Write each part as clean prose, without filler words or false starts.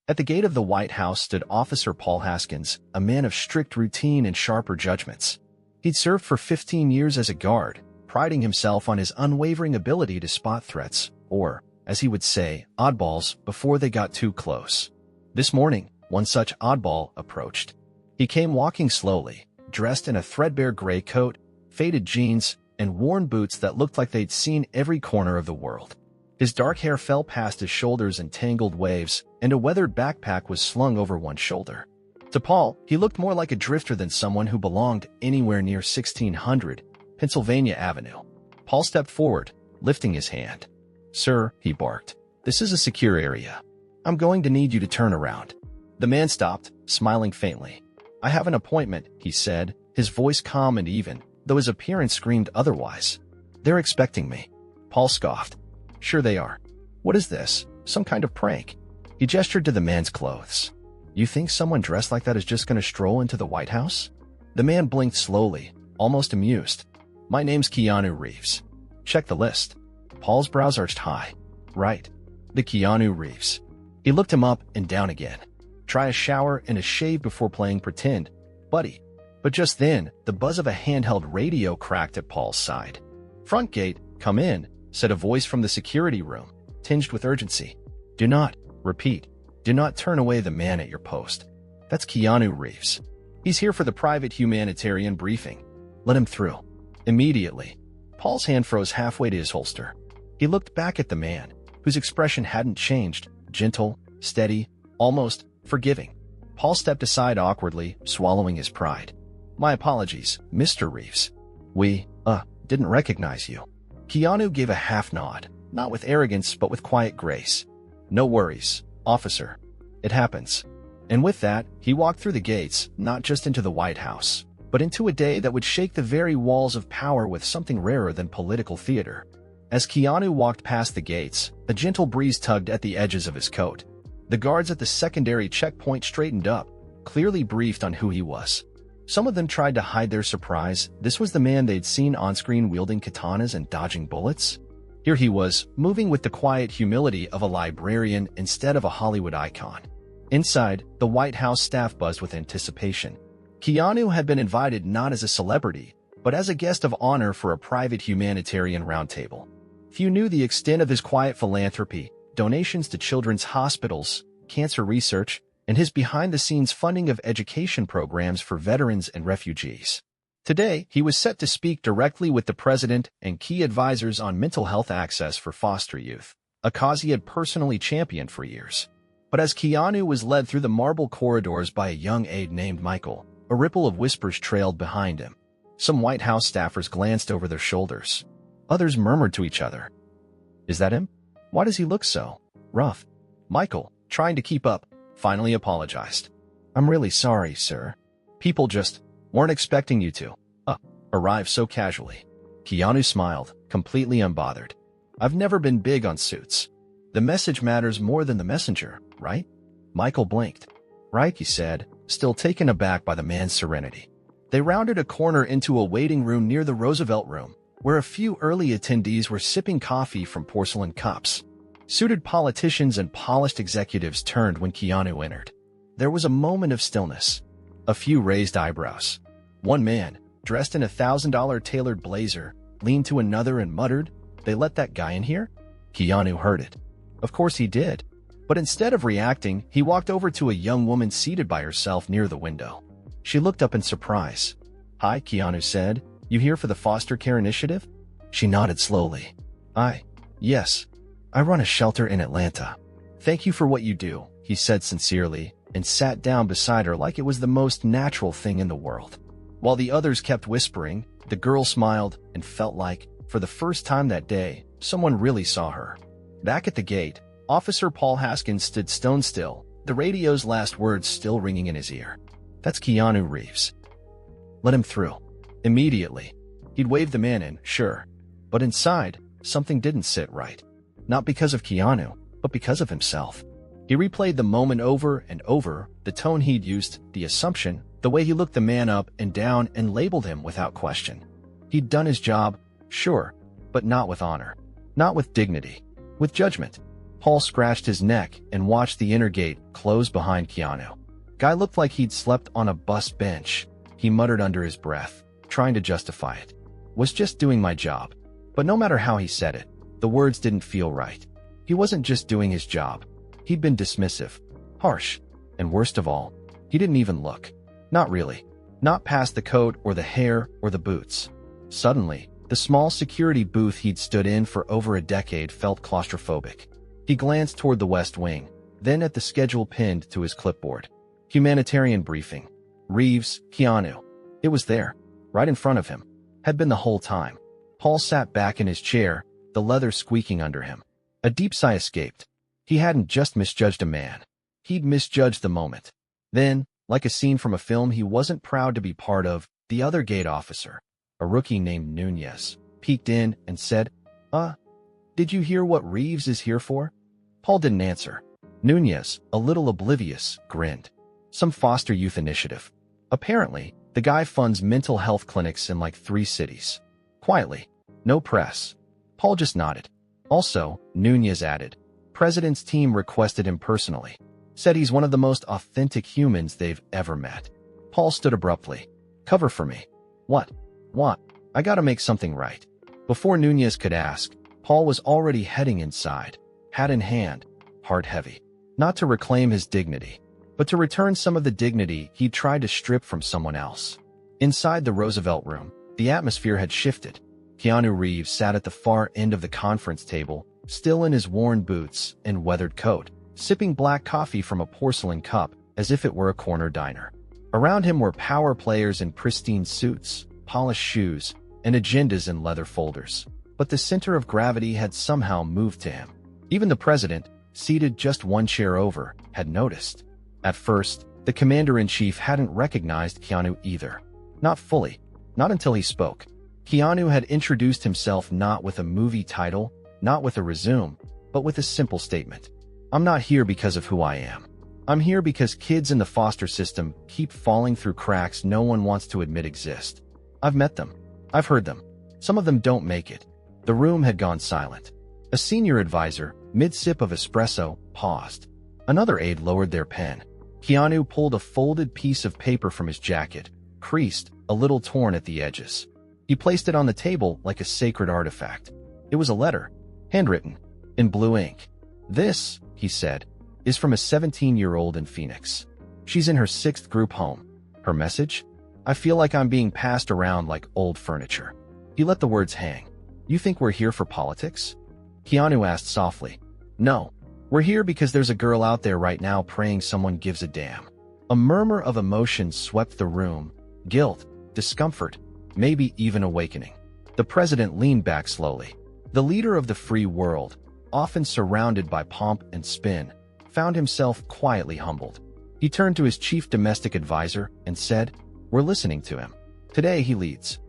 At the gate of the White House stood Officer Paul Haskins, a man of strict routine and sharper judgments. He'd served for 15 years as a guard, priding himself on his unwavering ability to spot threats, or, as he would say, oddballs, before they got too close. This morning, one such oddball approached. He came walking slowly, dressed in a threadbare gray coat, faded jeans, and worn boots that looked like they'd seen every corner of the world. His dark hair fell past his shoulders in tangled waves, and a weathered backpack was slung over one shoulder. To Paul, he looked more like a drifter than someone who belonged anywhere near 1600 Pennsylvania Avenue. Paul stepped forward, lifting his hand. "Sir," he barked, "this is a secure area. I'm going to need you to turn around." The man stopped, smiling faintly. "I have an appointment," he said, his voice calm and even, though his appearance screamed otherwise. "They're expecting me." Paul scoffed. "Sure they are. What is this? Some kind of prank?" He gestured to the man's clothes. "You think someone dressed like that is just going to stroll into the White House?" The man blinked slowly, almost amused. "My name's Keanu Reeves." "Check the list." Paul's brows arched high. "Right. The Keanu Reeves." He looked him up and down again. "Try a shower and a shave before playing pretend, buddy." But just then, the buzz of a handheld radio cracked at Paul's side. "Front gate, come in," said a voice from the security room, tinged with urgency. "Do not, repeat, do not turn away the man at your post. That's Keanu Reeves. He's here for the private humanitarian briefing. Let him through." Immediately, Paul's hand froze halfway to his holster. He looked back at the man, whose expression hadn't changed, gentle, steady, almost forgiving. Paul stepped aside awkwardly, swallowing his pride. "My apologies, Mr. Reeves. We, didn't recognize you." Keanu gave a half nod, not with arrogance but with quiet grace. "No worries, officer. It happens." And with that, he walked through the gates, not just into the White House, but into a day that would shake the very walls of power with something rarer than political theater. As Keanu walked past the gates, a gentle breeze tugged at the edges of his coat. The guards at the secondary checkpoint straightened up, clearly briefed on who he was. Some of them tried to hide their surprise. This was the man they'd seen on-screen wielding katanas and dodging bullets. Here he was, moving with the quiet humility of a librarian instead of a Hollywood icon. Inside, the White House staff buzzed with anticipation. Keanu had been invited not as a celebrity, but as a guest of honor for a private humanitarian roundtable. Few knew the extent of his quiet philanthropy, donations to children's hospitals, cancer research, and his behind-the-scenes funding of education programs for veterans and refugees. Today, he was set to speak directly with the president and key advisors on mental health access for foster youth, a cause he had personally championed for years. But as Keanu was led through the marble corridors by a young aide named Michael, a ripple of whispers trailed behind him. Some White House staffers glanced over their shoulders. Others murmured to each other. "Is that him? Why does he look so rough?" Michael, trying to keep up, finally apologized. "I'm really sorry, sir. People just weren't expecting you to arrive so casually." Keanu smiled, completely unbothered. "I've never been big on suits. The message matters more than the messenger, right?" Michael blinked. "Right," he said, still taken aback by the man's serenity. They rounded a corner into a waiting room near the Roosevelt Room, where a few early attendees were sipping coffee from porcelain cups. Suited politicians and polished executives turned when Keanu entered. There was a moment of stillness. A few raised eyebrows. One man, dressed in a $1,000 tailored blazer, leaned to another and muttered, "They let that guy in here?" Keanu heard it. Of course he did. But instead of reacting, he walked over to a young woman seated by herself near the window. She looked up in surprise. "Hi," Keanu said. "You here for the foster care initiative?" She nodded slowly. Yes. I run a shelter in Atlanta." "Thank you for what you do," he said sincerely, and sat down beside her like it was the most natural thing in the world. While the others kept whispering, the girl smiled and felt like, for the first time that day, someone really saw her. Back at the gate, Officer Paul Haskins stood stone still, the radio's last words still ringing in his ear. "That's Keanu Reeves. Let him through." Immediately, he'd waved the man in, sure. But inside, something didn't sit right. Not because of Keanu, but because of himself. He replayed the moment over and over, the tone he'd used, the assumption, the way he looked the man up and down and labeled him without question. He'd done his job, sure, but not with honor. Not with dignity. With judgment. Paul scratched his neck and watched the inner gate close behind Keanu. Guy looked like he'd slept on a bus bench. He muttered under his breath, trying to justify it. Was just doing my job. But no matter how he said it, the words didn't feel right. He wasn't just doing his job. He'd been dismissive, harsh, and worst of all, he didn't even look. Not really. Not past the coat or the hair or the boots. Suddenly, the small security booth he'd stood in for over a decade felt claustrophobic. He glanced toward the West Wing, then at the schedule pinned to his clipboard. Humanitarian briefing. Reeves, Keanu. It was there, right in front of him. Had been the whole time. Paul sat back in his chair, the leather squeaking under him. A deep sigh escaped. He hadn't just misjudged a man. He'd misjudged the moment. Then, like a scene from a film he wasn't proud to be part of, the other gate officer, a rookie named Nunez, peeked in and said, did you hear what Reeves is here for? Paul didn't answer. Nunez, a little oblivious, grinned. Some foster youth initiative. Apparently, the guy funds mental health clinics in like 3 cities. Quietly. No press. Paul just nodded. Also, Nunez added, President's team requested him personally. Said he's one of the most authentic humans they've ever met. Paul stood abruptly. Cover for me. What? What? I gotta make something right. Before Nunez could ask, Paul was already heading inside, hat in hand, heart heavy. Not to reclaim his dignity, but to return some of the dignity he'd tried to strip from someone else. Inside the Roosevelt room, the atmosphere had shifted. Keanu Reeves sat at the far end of the conference table, still in his worn boots and weathered coat, sipping black coffee from a porcelain cup as if it were a corner diner. Around him were power players in pristine suits, polished shoes, and agendas in leather folders. But the center of gravity had somehow moved to him. Even the president, seated just one chair over, had noticed. At first, the commander-in-chief hadn't recognized Keanu either. Not fully. Not until he spoke. Keanu had introduced himself not with a movie title, not with a resume, but with a simple statement. I'm not here because of who I am. I'm here because kids in the foster system keep falling through cracks no one wants to admit exist. I've met them. I've heard them. Some of them don't make it. The room had gone silent. A senior advisor, mid-sip of espresso, paused. Another aide lowered their pen. Keanu pulled a folded piece of paper from his jacket, creased, a little torn at the edges. He placed it on the table like a sacred artifact. It was a letter, handwritten, in blue ink. This, he said, is from a 17-year-old in Phoenix. She's in her 6th group home. Her message? I feel like I'm being passed around like old furniture. He let the words hang. You think we're here for politics? Keanu asked softly. No. We're here because there's a girl out there right now praying someone gives a damn. A murmur of emotion swept the room. Guilt, discomfort, maybe even awakening. The president leaned back slowly. The leader of the free world, often surrounded by pomp and spin, found himself quietly humbled. He turned to his chief domestic advisor and said, We're listening to him. Today he leads.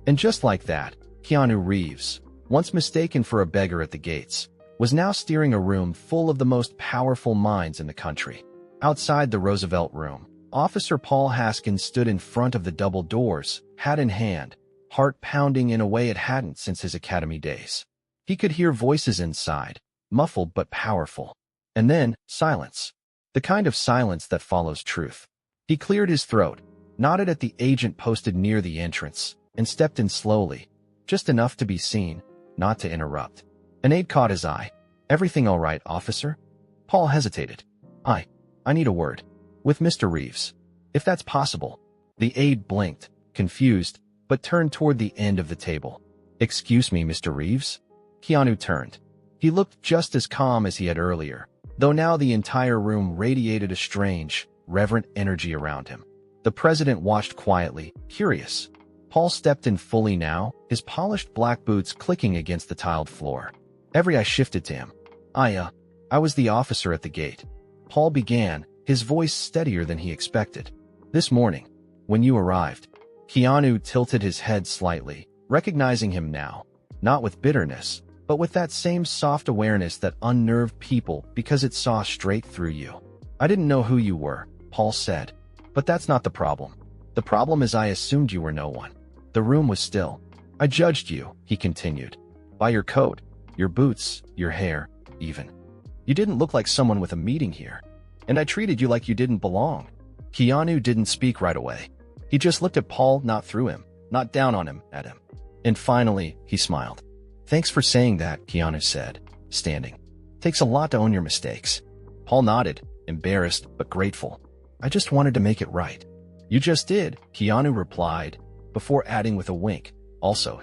And just like that, Keanu Reeves, once mistaken for a beggar at the gates, was now steering a room full of the most powerful minds in the country. Outside the Roosevelt room, Officer Paul Haskins stood in front of the double doors, hat in hand, heart pounding in a way it hadn't since his academy days. He could hear voices inside, muffled but powerful. And then, silence. The kind of silence that follows truth. He cleared his throat, nodded at the agent posted near the entrance, and stepped in slowly, just enough to be seen, not to interrupt. An aide caught his eye. Everything all right, officer? Paul hesitated. I need a word. With Mr. Reeves. If that's possible. The aide blinked, confused, but turned toward the end of the table. Excuse me, Mr. Reeves? Keanu turned. He looked just as calm as he had earlier, though now the entire room radiated a strange, reverent energy around him. The president watched quietly, curious. Paul stepped in fully now, his polished black boots clicking against the tiled floor. Every eye shifted to him. I was the officer at the gate. Paul began, his voice steadier than he expected. This morning, when you arrived. Keanu tilted his head slightly, recognizing him now, not with bitterness, but with that same soft awareness that unnerved people because it saw straight through you. I didn't know who you were, Paul said. But that's not the problem. The problem is I assumed you were no one. The room was still. I judged you, he continued. By your coat, your boots, your hair, even. You didn't look like someone with a meeting here. And I treated you like you didn't belong." Keanu didn't speak right away. He just looked at Paul, not through him, not down on him, at him. And finally, he smiled. "Thanks for saying that," Keanu said, standing. "Takes a lot to own your mistakes." Paul nodded, embarrassed but grateful. "I just wanted to make it right." "You just did," Keanu replied, before adding with a wink, "Also,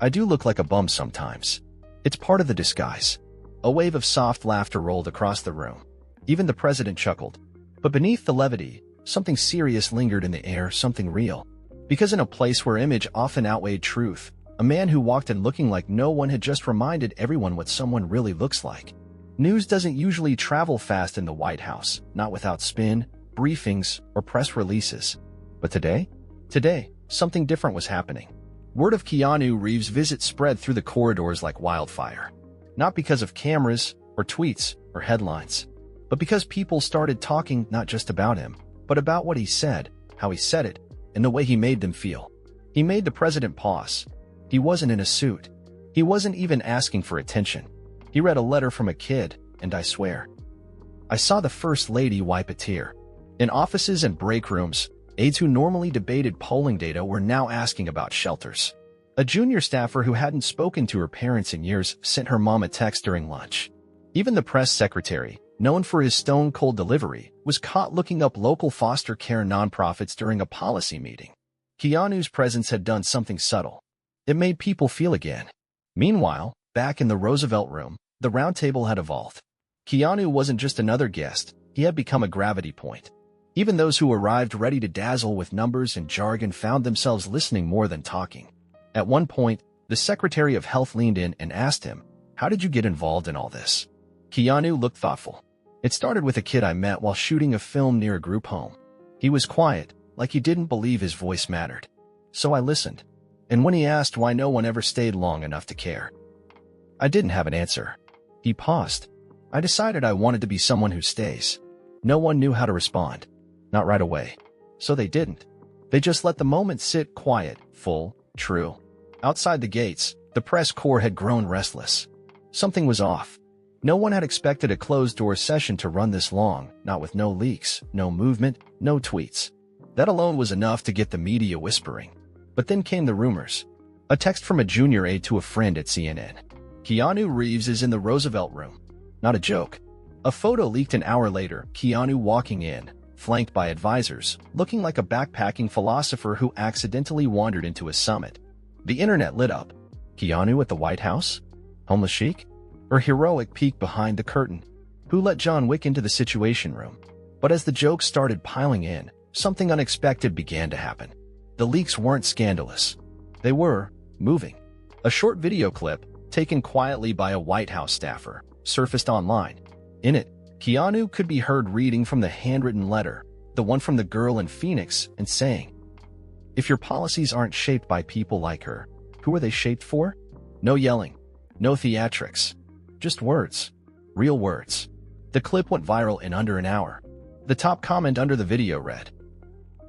I do look like a bum sometimes. It's part of the disguise." A wave of soft laughter rolled across the room. Even the president chuckled. But beneath the levity, something serious lingered in the air, something real. Because in a place where image often outweighed truth, a man who walked in looking like no one had just reminded everyone what someone really looks like. News doesn't usually travel fast in the White House, not without spin, briefings, or press releases. But today, something different was happening. Word of Keanu Reeves' visit spread through the corridors like wildfire. Not because of cameras, or tweets, or headlines, but because people started talking not just about him, but about what he said, how he said it, and the way he made them feel. He made the president pause. He wasn't in a suit. He wasn't even asking for attention. He read a letter from a kid, and I swear, I saw the First Lady wipe a tear. In offices and break rooms, aides who normally debated polling data were now asking about shelters. A junior staffer who hadn't spoken to her parents in years sent her mom a text during lunch. Even the press secretary, known for his stone-cold delivery, was caught looking up local foster care nonprofits during a policy meeting. Keanu's presence had done something subtle. It made people feel again. Meanwhile, back in the Roosevelt room, the round table had evolved. Keanu wasn't just another guest, he had become a gravity point. Even those who arrived ready to dazzle with numbers and jargon found themselves listening more than talking. At one point, the Secretary of Health leaned in and asked him, "How did you get involved in all this?" Keanu looked thoughtful. "It started with a kid I met while shooting a film near a group home. He was quiet, like he didn't believe his voice mattered. So I listened. And when he asked why no one ever stayed long enough to care, I didn't have an answer." He paused. "I decided I wanted to be someone who stays." No one knew how to respond. Not right away. So they didn't. They just let the moment sit quiet, full, true. Outside the gates, the press corps had grown restless. Something was off. No one had expected a closed-door session to run this long, not with no leaks, no movement, no tweets. That alone was enough to get the media whispering. But then came the rumors. A text from a junior aide to a friend at CNN. Keanu Reeves is in the Roosevelt room. Not a joke. A photo leaked an hour later, Keanu walking in, flanked by advisors, looking like a backpacking philosopher who accidentally wandered into a summit. The internet lit up. Keanu at the White House? Homeless chic? Or heroic peek behind the curtain? Who let John Wick into the Situation Room? But as the jokes started piling in, something unexpected began to happen. The leaks weren't scandalous. They were moving. A short video clip, taken quietly by a White House staffer, surfaced online. In it, Keanu could be heard reading from the handwritten letter, the one from the girl in Phoenix, and saying, "If your policies aren't shaped by people like her, who are they shaped for?" No yelling, no theatrics, just words, real words. The clip went viral in under an hour. The top comment under the video read,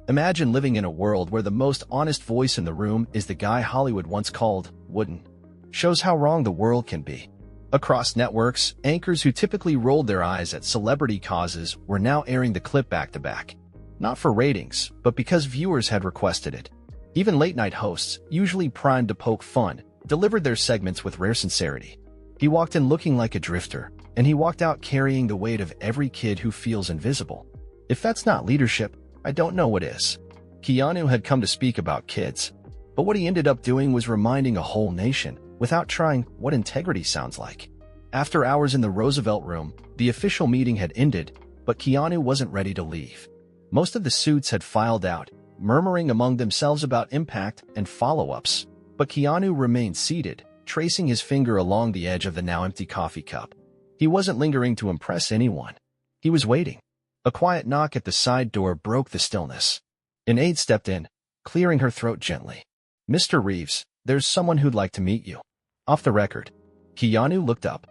"Imagine living in a world where the most honest voice in the room is the guy Hollywood once called wooden." Shows how wrong the world can be. Across networks, anchors who typically rolled their eyes at celebrity causes were now airing the clip back-to-back. Not for ratings, but because viewers had requested it. Even late-night hosts, usually primed to poke fun, delivered their segments with rare sincerity. He walked in looking like a drifter, and he walked out carrying the weight of every kid who feels invisible. If that's not leadership, I don't know what is. Keanu had come to speak about kids, but what he ended up doing was reminding a whole nation, without trying, what integrity sounds like. After hours in the Roosevelt room, the official meeting had ended, but Keanu wasn't ready to leave. Most of the suits had filed out, murmuring among themselves about impact and follow-ups, but Keanu remained seated, tracing his finger along the edge of the now-empty coffee cup. He wasn't lingering to impress anyone. He was waiting. A quiet knock at the side door broke the stillness. An aide stepped in, clearing her throat gently. "Mr. Reeves, there's someone who'd like to meet you." Off the record. Keanu looked up.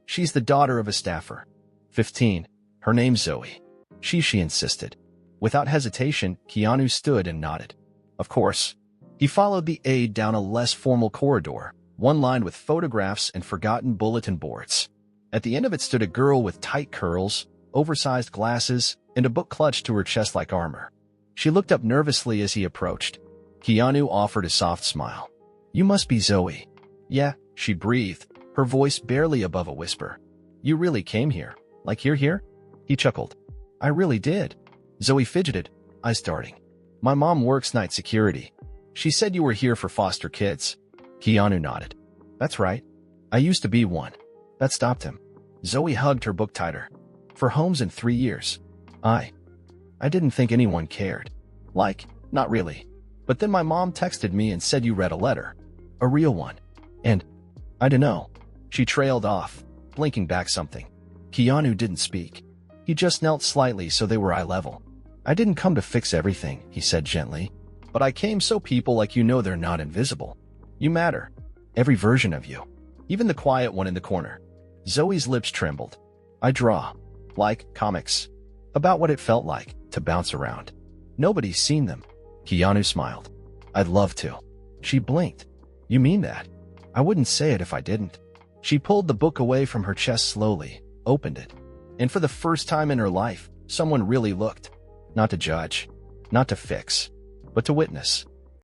"She's the daughter of a staffer. 15. Her name's Zoe." She insisted. Without hesitation, Keanu stood and nodded. Of course. He followed the aide down a less formal corridor, one lined with photographs and forgotten bulletin boards. At the end of it stood a girl with tight curls, oversized glasses, and a book clutched to her chest like armor. She looked up nervously as he approached. Keanu offered a soft smile. "You must be Zoe." "Yeah," she breathed, her voice barely above a whisper. "You really came here? Like you're here?" He chuckled. "I really did." Zoe fidgeted, eyes darting. "My mom works night security. She said you were here for foster kids." Keanu nodded. "That's right. I used to be one." That stopped him. Zoe hugged her book tighter. "For homes in 3 years. I didn't think anyone cared. Like, not really. But then my mom texted me and said you read a letter. A real one. And, I dunno." She trailed off, blinking back something. Keanu didn't speak. He just knelt slightly so they were eye level. "I didn't come to fix everything," he said gently. "But I came so people like you know they're not invisible. You matter. Every version of you. Even the quiet one in the corner." Zoe's lips trembled. "I draw. Like comics. About what it felt like to bounce around. Nobody's seen them." Keanu smiled. "I'd love to." She blinked. "You mean that?" "I wouldn't say it if I didn't." She pulled the book away from her chest slowly, opened it. And for the first time in her life, someone really looked. Not to judge, not to fix, but to witness.